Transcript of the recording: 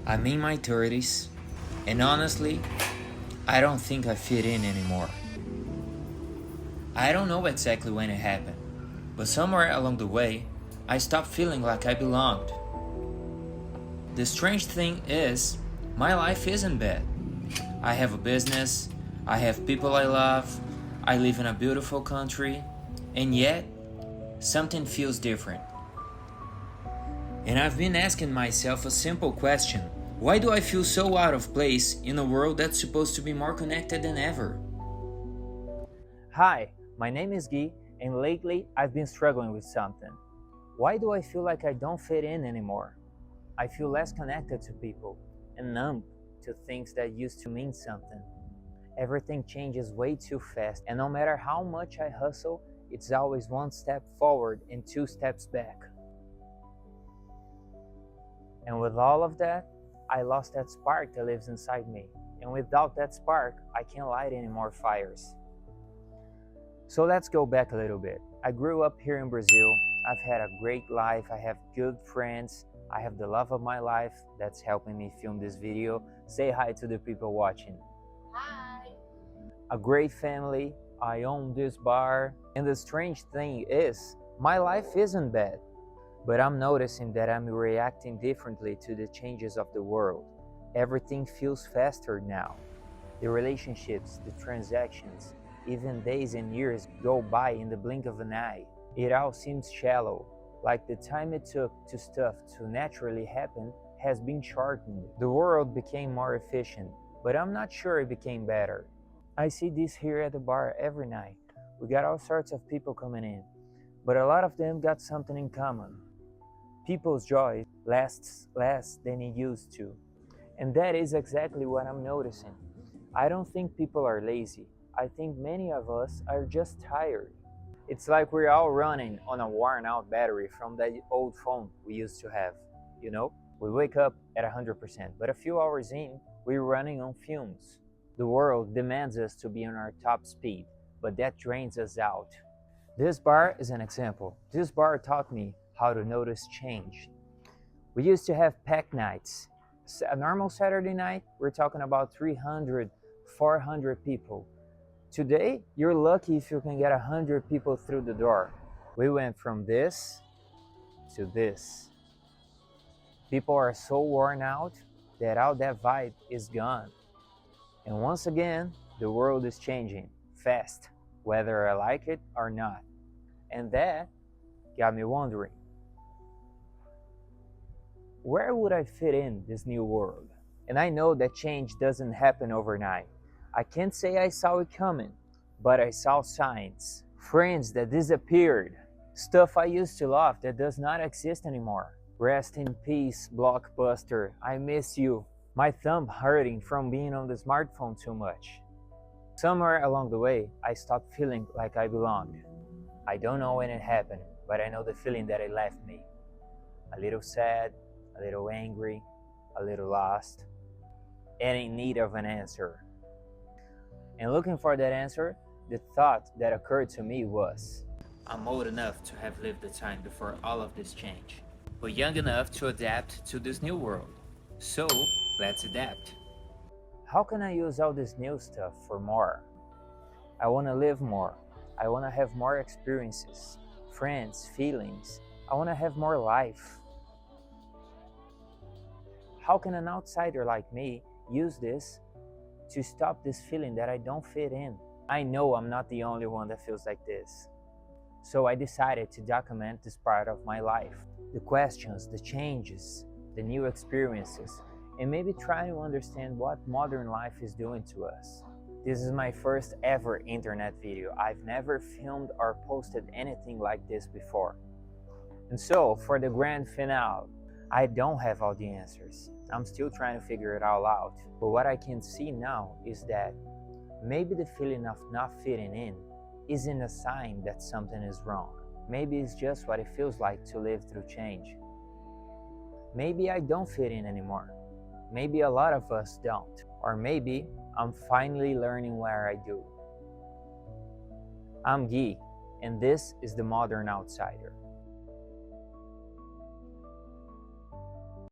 I'm in my 30s, and honestly, I don't think I fit in anymore. I don't know exactly when it happened, but somewhere along the way, I stopped feeling like I belonged. The strange thing is, my life isn't bad. I have a business, I have people I love, I live in a beautiful country, and yet, something feels different. And I've been asking myself a simple question: why do I feel so out of place in a world that's supposed to be more connected than ever? Hi, my name is Guy, and lately I've been struggling with something. Why do I feel like I don't fit in anymore? I feel less connected to people and numb to things that used to mean something. Everything changes way too fast, and no matter how much I hustle, it's always one step forward and two steps back. And with all of that, I lost that spark that lives inside me. And without that spark, I can't light any more fires. So let's go back a little bit. I grew up here in Brazil. I've had a great life. I have good friends. I have the love of my life that's helping me film this video. Say hi to the people watching. Hi. A great family. I own this bar. And the strange thing is, my life isn't bad. But I'm noticing that I'm reacting differently to the changes of the world. Everything feels faster now. The relationships, the transactions, even days and years go by in the blink of an eye. It all seems shallow, like the time it took to stuff to naturally happen has been shortened. The world became more efficient, but I'm not sure it became better. I see this here at the bar every night. We got all sorts of people coming in, but a lot of them got something in common. People's joy lasts less than it used to. And that is exactly what I'm noticing. I don't think people are lazy. I think many of us are just tired. It's like we're all running on a worn out battery from that old phone we used to have. You know, we wake up at 100%, but a few hours in, we're running on fumes. The world demands us to be on our top speed, but that drains us out. This bar is an example. This bar taught me how to notice change. We used to have packed nights. A normal Saturday night, we're talking about 300, 400 people. Today, you're lucky if you can get 100 people through the door. We went from this to this. People are so worn out that all that vibe is gone. And once again, the world is changing fast, whether I like it or not. And that got me wondering, where would I fit in this new world? And I know that change doesn't happen overnight. I can't say I saw it coming, but I saw signs. Friends that disappeared. Stuff I used to love that does not exist anymore. Rest in peace, Blockbuster. I miss you. My thumb hurting from being on the smartphone too much. Somewhere along the way, I stopped feeling like I belonged. I don't know when it happened, but I know the feeling that it left me. A little sad, a little angry, a little lost, and in need of an answer. And looking for that answer, the thought that occurred to me was, I'm old enough to have lived the time before all of this change, but young enough to adapt to this new world. So, let's adapt. how can I use all this new stuff for more? I want to live more. I want to have more experiences, friends, feelings. I want to have more life. How can an outsider like me use this to stop this feeling that I don't fit in? I know I'm not the only one that feels like this. So I decided to document this part of my life. The questions, the changes, the new experiences, and maybe try to understand what modern life is doing to us. This is my first ever internet video. I've never filmed or posted anything like this before. And so, for the grand finale, I don't have all the answers. I'm still trying to figure it all out. But what I can see now is that maybe the feeling of not fitting in isn't a sign that something is wrong. Maybe it's just what it feels like to live through change. Maybe I don't fit in anymore. Maybe a lot of us don't. Or maybe I'm finally learning where I do. I'm Guy, and this is The Modern Outsider.